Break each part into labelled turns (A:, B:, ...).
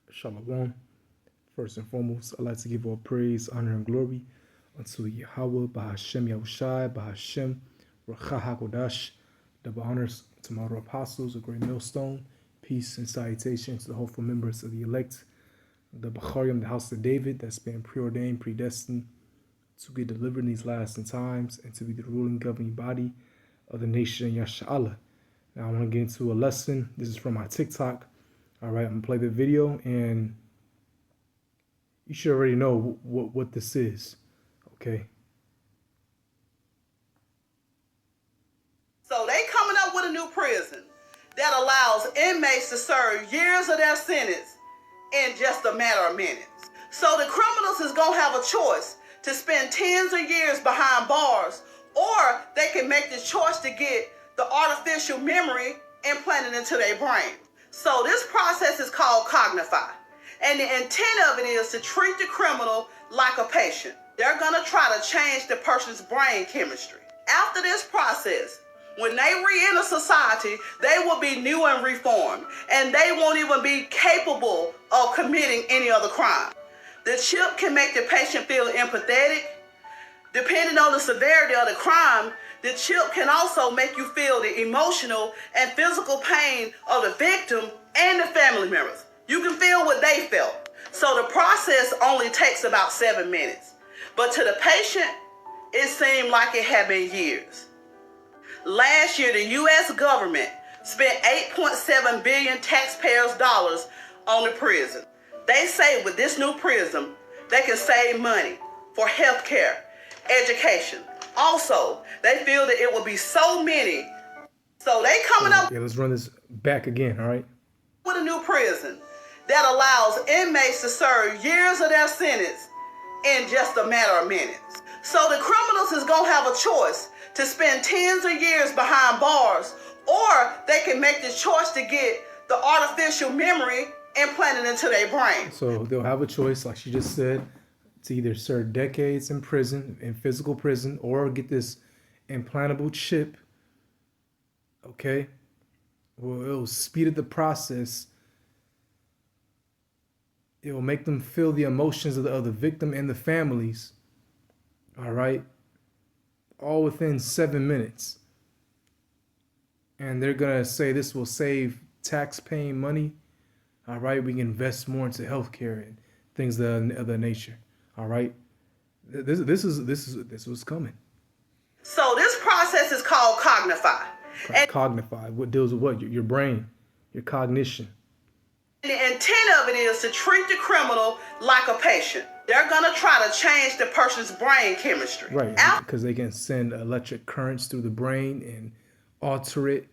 A: Shalom. First and foremost, I'd like to give all praise, honor, and glory unto Yahweh, Bahashem Yahushai, Bahashem Rachah HaKodash. Double honors to my apostles, a great millstone. Peace and salutation to the hopeful members of the elect, the Bacharim, the house of David, that's been preordained, predestined to be delivered in these last times and to be the ruling governing body of the nation, Yasha'Allah. Now I want to get into a lesson. This is from my TikTok. All right, I'm going to play the video, and you should already know what this is, okay?
B: So they coming up with a new prison that allows inmates to serve years of their sentence in just a matter of minutes. So the criminals is going to have a choice to spend tens of years behind bars, or they can make the choice to get the artificial memory implanted into their brain. So this process is called Cognify. And the intent of it is to treat the criminal like a patient. They're going to try to change the person's brain chemistry. After this process, when they re-enter society, they will be new and reformed, and they won't even be capable of committing any other crime. The chip can make the patient feel empathetic. Depending on the severity of the crime, the chip can also make you feel the emotional and physical pain of the victim and the family members. You can feel what they felt. So the process only takes about 7 minutes. But to the patient, it seemed like it had been years. Last year, the U.S. government spent $8.7 billion taxpayers' dollars on the prison. They say with this new prison, they can save money for health care, education. Also, they feel that it will be so many. So they coming up.
A: Yeah, let's run this back again, all right?
B: With a new prison that allows inmates to serve years of their sentence in just a matter of minutes. So the criminals is going to have a choice to spend tens of years behind bars, or they can make the choice to get the artificial memory implanted into their brain.
A: So they'll have a choice, like she just said, to either serve decades in prison, in physical prison, or get this implantable chip, okay? Well, it'll speed up the process. It will make them feel the emotions of the victim and the families, all right? All within 7 minutes. And they're going to say this will save tax-paying money, all right? We can invest more into healthcare and things of the nature, all right? This was coming.
B: So this process is called Cognify.
A: Cognify, what deals with what? Your brain, your cognition.
B: And the intent of it is to treat the criminal like a patient. They're going to try to change the person's brain chemistry.
A: Right, because they can send electric currents through the brain and alter it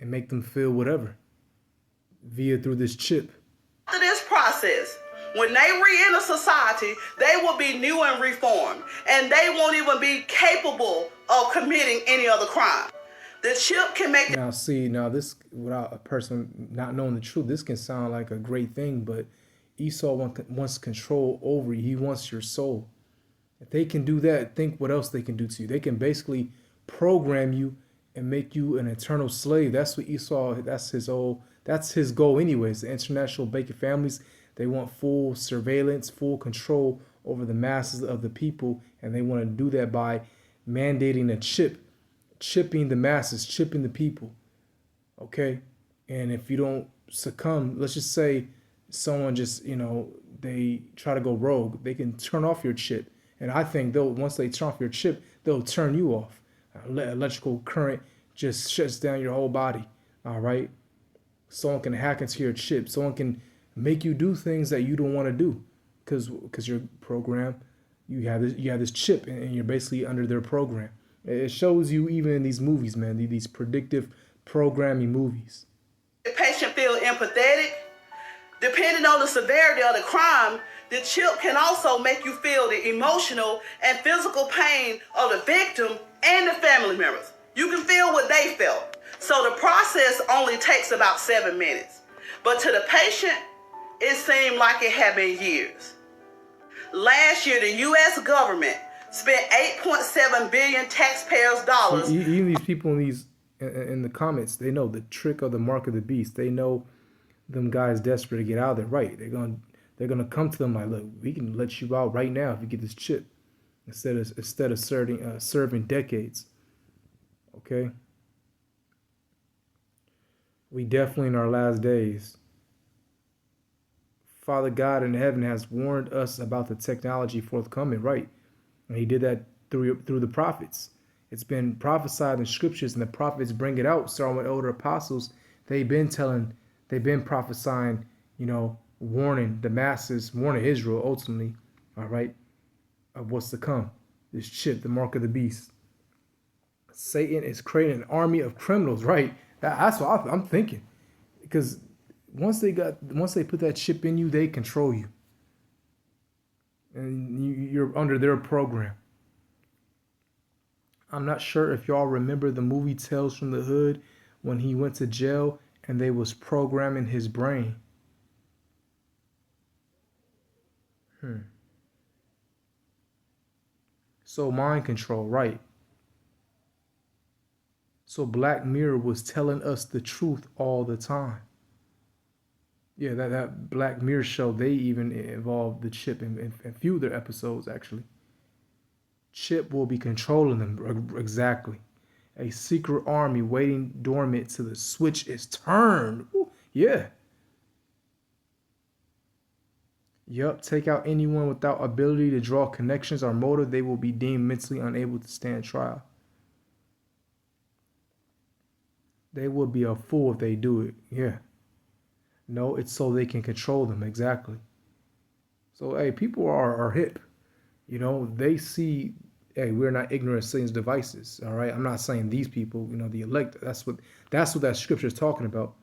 A: and make them feel whatever through this chip.
B: After this process, when they re-enter society, they will be new and reformed, and they won't even be capable of committing any other crime. The chip can make...
A: Now this, without a person not knowing the truth, this can sound like a great thing, but Esau wants control over you. He wants your soul. If they can do that, think what else they can do to you. They can basically program you and make you an eternal slave. That's what Esau, that's his goal anyways. The international Baker families, they want full surveillance, full control over the masses of the people, and they want to do that by mandating a chip. Chipping the masses, chipping the people, okay? And if you don't succumb, let's just say someone just, they try to go rogue, they can turn off your chip. And I think once they turn off your chip, they'll turn you off. Electrical current just shuts down your whole body, all right? Someone can hack into your chip. Someone can make you do things that you don't want to do because your program, you have this chip, and you're basically under their program. It shows you even in these movies, man, these predictive programming movies.
B: The patient feel empathetic. Depending on the severity of the crime, the chip can also make you feel the emotional and physical pain of the victim and the family members. You can feel what they felt. So the process only takes about 7 minutes. But to the patient, it seemed like it had been years. Last year, the U.S. government spent $8.7 billion taxpayers' dollars.
A: Even these people in the comments, they know the trick of the mark of the beast. They know them guys desperate to get out of there. Right? They're gonna come to them like, look, we can let you out right now if you get this chip, instead of serving decades. Okay. We definitely in our last days. Father God in heaven has warned us about the technology forthcoming, right? And he did that through the prophets. It's been prophesied in scriptures, and the prophets bring it out. Starting with older apostles, they've been prophesying, warning the masses, warning Israel ultimately, all right, of what's to come. This chip, the mark of the beast. Satan is creating an army of criminals, right? That's what I'm thinking, because once they put that chip in you, they control you, and you're under their program. I'm not sure if y'all remember the movie Tales from the Hood, when he went to jail and they was programming his brain. So mind control, right? So Black Mirror was telling us the truth all the time. Yeah, that Black Mirror show, they even involved the chip in a few of their episodes, actually. Chip will be controlling them, exactly. A secret army waiting dormant till the switch is turned. Ooh, yeah. Yup, take out anyone without ability to draw connections or motive, they will be deemed mentally unable to stand trial. They will be a fool if they do it. Yeah. No, it's so they can control them, exactly. So, hey, people are hip. They see, hey, we're not ignorant of Satan's devices. All right. I'm not saying these people, the elect. That's what that scripture is talking about,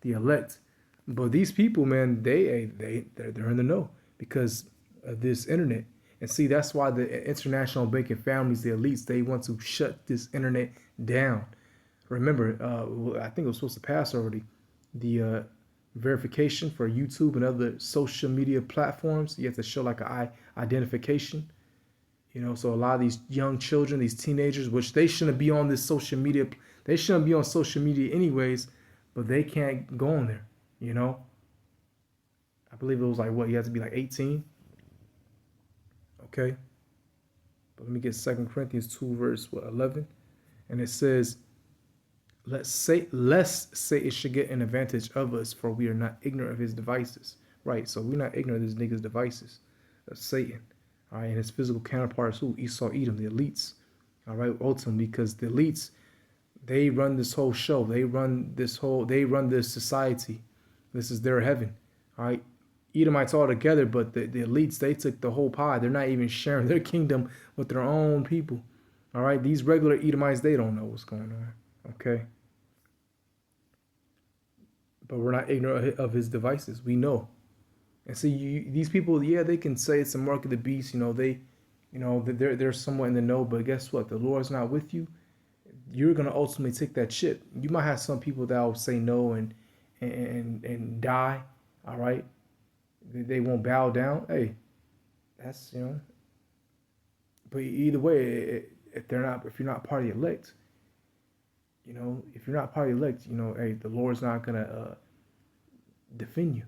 A: the elect. But these people, man, they're in the know because of this internet. And see, that's why the international banking families, the elites, they want to shut this internet down. Remember, I think it was supposed to pass already. The verification for YouTube and other social media platforms, you have to show like an identification. So a lot of these young children, these teenagers, which they shouldn't be on this social media, they shouldn't be on social media anyways, but they can't go on there. I believe it was like, what, you have to be like 18. Okay. But let me get 2 Corinthians 2 verse 11. And it says, lest Satan should get an advantage of us, for we are not ignorant of his devices. Right. So we're not ignorant of this nigga's devices of Satan. All right. And his physical counterparts, who? Esau, Edom, the elites. All right. Ultimately, because the elites, they run this whole show. They run this society. This is their heaven. All right. Edomites all together, but the elites, they took the whole pie. They're not even sharing their kingdom with their own people. All right. These regular Edomites, they don't know what's going on. Okay. But we're not ignorant of his devices. We know. And see, these people, yeah, they can say it's a mark of the beast. They're somewhat in the know. But guess what? The Lord's not with you. You're gonna ultimately take that chip. You might have some people that will say no and die. All right. They won't bow down. Hey, that's But either way, if you're not part of the elect, if you're not part of the elect, hey, the Lord's not gonna defend you.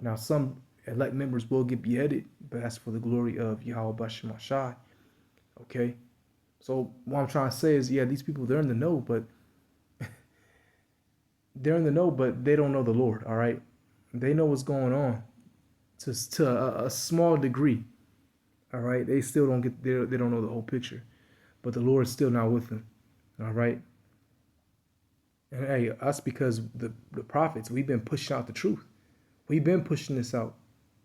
A: Now some elect members will get beheaded, but that's for the glory of Yahweh Bashim Shai. Okay. So what I'm trying to say is, yeah, these people, they're in the know, but they don't know the Lord. All right. They know what's going on to a small degree. All right. They still they don't know the whole picture, but the Lord's still not with them. All right. And hey, us, because the prophets, we've been pushing out the truth. We've been pushing this out.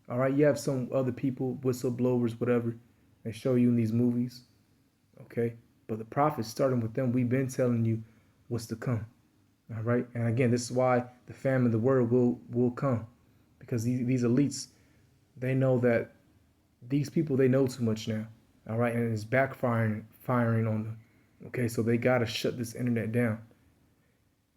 A: All right. You have some other people, whistleblowers, whatever, they show you in these movies. Okay. But the prophets, starting with them, we've been telling you what's to come. All right. And again, this is why the famine of the word will come, because these elites, they know that these people, they know too much now. All right. And it's backfiring on them. Okay. So they got to shut this internet down.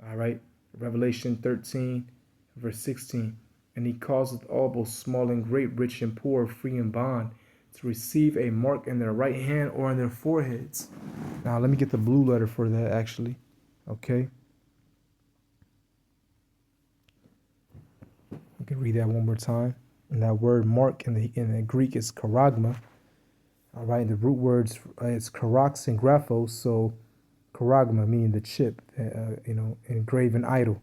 A: All right. Revelation 13, verse 16. And he causeth all, both small and great, rich and poor, free and bond, to receive a mark in their right hand or in their foreheads. Now, let me get the blue letter for that, actually. Okay. me read that one more time. And that word mark in the Greek is charagma. All right, the root words it's charax and graphos. So charagma meaning the chip, engraven idol,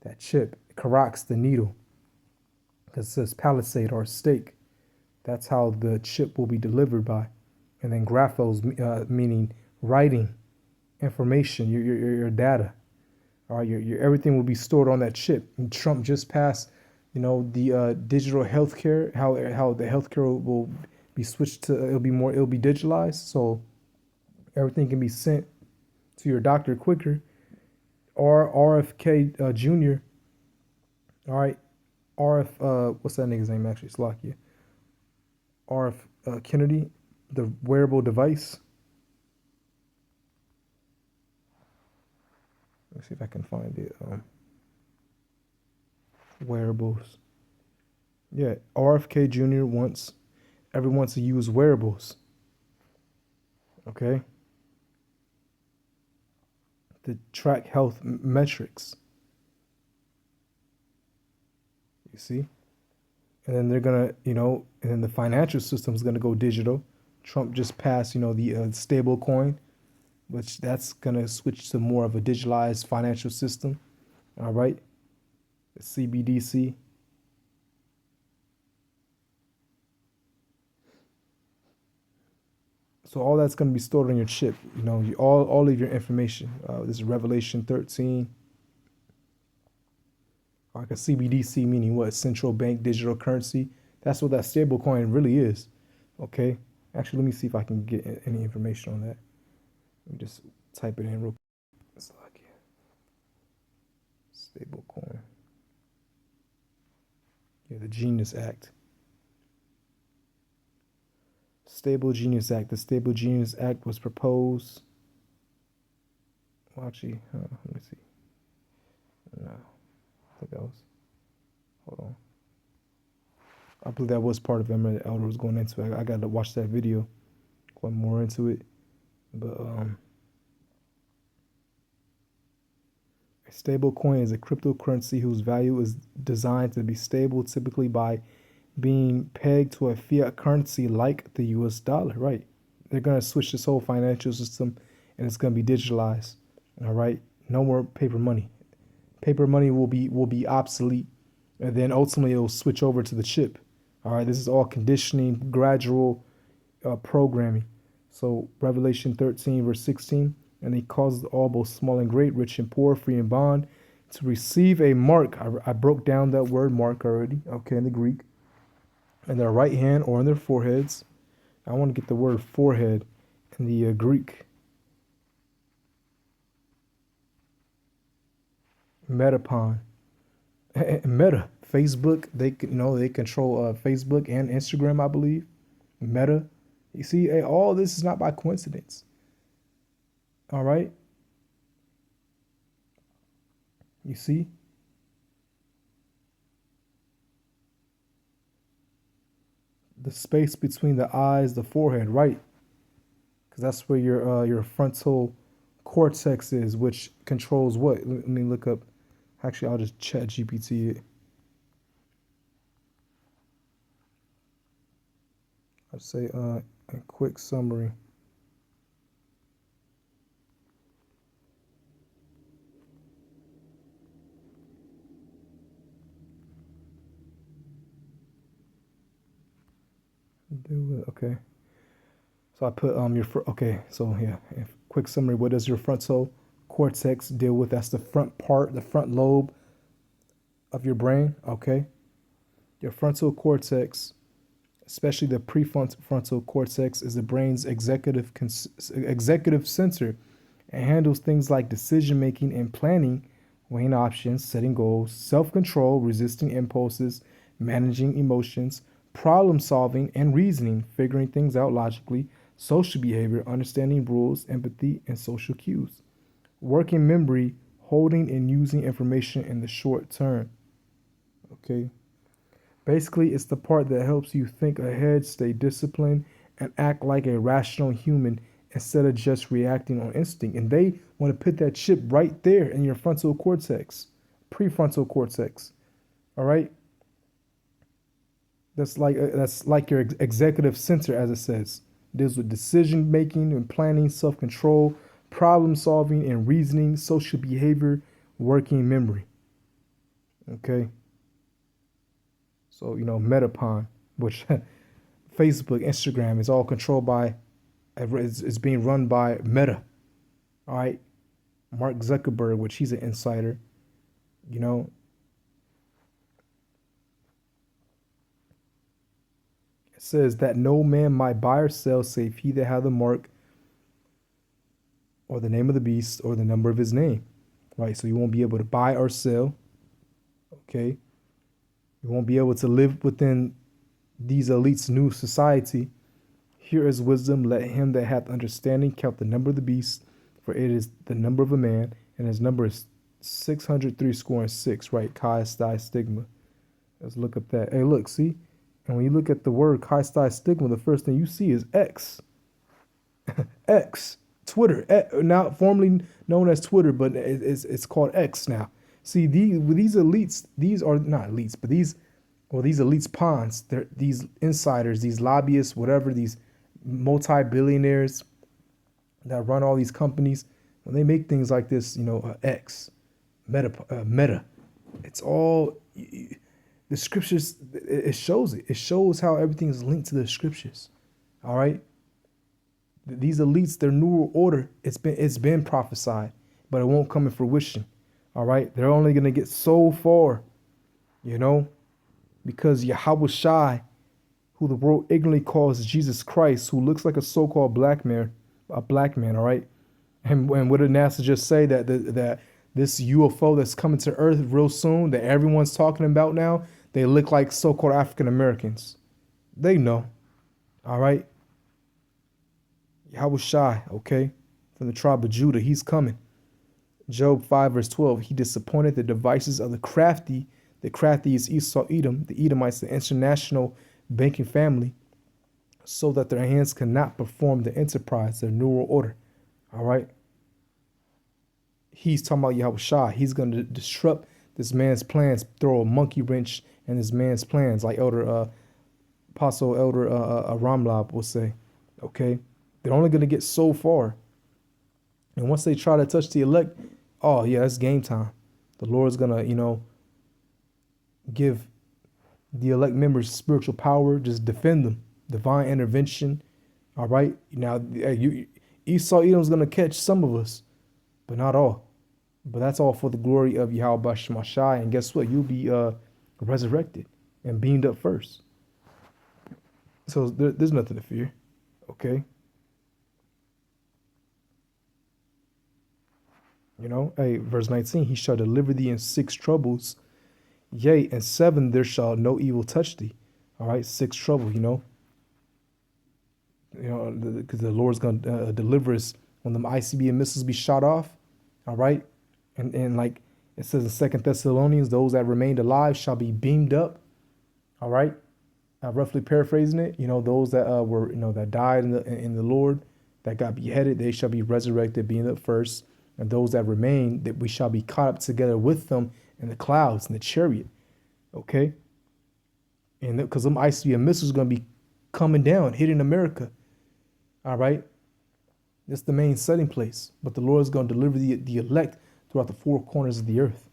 A: that chip. Charax, the needle, because it says palisade or stake. That's how the chip will be delivered by. And then graphos, meaning writing, information, your data. All right, your everything will be stored on that chip. And Trump just passed, the digital healthcare, how the healthcare will be switched to, it'll be digitalized, so everything can be sent to your doctor quicker. Or RFK Jr. All right, what's that nigga's name actually? Slovakia. RF Kennedy, the wearable device. Let's see if I can find it. Wearables. Yeah, RFK Jr. wants everyone to use wearables. Okay? To track health metrics. You see? And then they're going to, and then the financial system is going to go digital. Trump just passed, the stable coin, which that's going to switch to more of a digitalized financial system. All right? The CBDC. So all that's going to be stored on your chip, all of your information. This is Revelation 13. Like a CBDC, meaning what? Central bank digital currency. That's what that stable coin really is. Okay. Actually, let me see if I can get any information on that. Let me just type it in real quick. It's like stable coin. Yeah, the Genius Act. Stable Genius Act. The Stable Genius Act was proposed. Well, actually, let me see. No, I think that was. Hold on. I believe that was part of it. I remember the elder was going into it. I got to watch that video, going more into it. But a stable coin is a cryptocurrency whose value is designed to be stable, typically by being pegged to a fiat currency like the US dollar, right? They're going to switch this whole financial system and it's going to be digitalized. All right? No more paper money. Paper money will be obsolete, and then ultimately it will switch over to the chip. All right, this is all conditioning, gradual programming. So Revelation 13 verse 16, and he causes all both small and great, rich and poor, free and bond, to receive a mark. I broke down that word mark already, okay, in the Greek, in their right hand or on their foreheads. I want to get the word forehead in the Greek. Metapon. Meta. Facebook, they control Facebook and Instagram, I believe. Meta. You see, all this is not by coincidence. All right? You see? The space between the eyes, the forehead, right? Because that's where your frontal cortex is, which controls what? Let me look up. Actually, I'll just chat GPT it. I'll say a quick summary. Do it. Okay. So I put okay. So yeah, quick summary. What does your frontal cortex deal with? That's the front part, the front lobe of your brain. Okay. Your frontal cortex, especially the prefrontal cortex, is the brain's executive center and handles things like decision making and planning, weighing options, setting goals, self-control, resisting impulses, managing emotions, problem solving and reasoning, figuring things out logically, social behavior, understanding rules, empathy, and social cues. Working memory, holding and using information in the short term. Okay. Basically, it's the part that helps you think ahead, stay disciplined, and act like a rational human instead of just reacting on instinct. And they want to put that chip right there in your frontal cortex, prefrontal cortex. All right? That's like your executive center, as it says. Deals with decision making and planning, self control, problem solving and reasoning, social behavior, working memory. Okay, so Metapon, which Facebook, Instagram is all controlled by. It's being run by Meta. All right, Mark Zuckerberg, which he's an insider. You know, it says that no man might buy or sell save he that hath the mark or the name of the beast or the number of his name. Right, so you won't be able to buy or sell. Okay, you won't be able to live within these elites' new society. Here is wisdom. Let him that hath understanding count the number of the beast, for it is the number of a man, and his number is 603 score and six. Right, chi sty stigma. Let's look up that. Hey, look, see? And when you look at the word chi sty stigma, the first thing you see is X. X. Twitter. Now formerly known as Twitter, but it's called X now. See, these elites, these are not elites, but these elites pawns, these insiders, these lobbyists, whatever, these multi-billionaires that run all these companies, when they make things like this, X, Meta, it's all the scriptures. It shows it. It shows how everything is linked to the scriptures. All right. These elites, their new order, it's been prophesied, but it won't come in fruition. All right. They're only gonna get so far, because Yahweh Shai, who the world ignorantly calls Jesus Christ, who looks like a so-called black man, all right? And what did NASA just say? That this UFO that's coming to Earth real soon, that everyone's talking about now, they look like so-called African Americans. They know, all right? Yahweh Shai, okay? From the tribe of Judah, he's coming. Job 5 verse 12, he disappointed the devices of the crafty. The crafty is Esau, Edom, the Edomites, the international banking family, so that their hands cannot perform the enterprise, their new world order. All right. He's talking about Yahweh Shai. He's going to disrupt this man's plans, throw a monkey wrench in this man's plans, like Apostle Elder Ramlab will say. Okay. They're only going to get so far. And once they try to touch the elect, oh, yeah, it's game time. The Lord's going to, give the elect members spiritual power, just defend them, divine intervention. All right. Now, Esau Edom's going to catch some of us, but not all. But that's all for the glory of Yahweh Shai. And guess what? You'll be resurrected and beamed up first. So there's nothing to fear. Okay. Hey, verse 19, he shall deliver thee in 6 troubles. Yea, in 7 there shall no evil touch thee. All right, 6 trouble, because the Lord's going to deliver us when them ICBM missiles be shot off. All right, and like it says in 2 Thessalonians, those that remained alive shall be beamed up. All right, roughly paraphrasing it, those that were that died in the Lord, that got beheaded, they shall be resurrected, beamed up first. And those that remain, that we shall be caught up together with them in the clouds, in the chariot. Okay? And because them ICBM missiles are going to be coming down, hitting America. All right? That's the main setting place. But the Lord is going to deliver the elect throughout the 4 corners of the earth.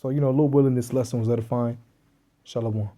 A: So, Lord willing, this lesson was edifying. Shalom.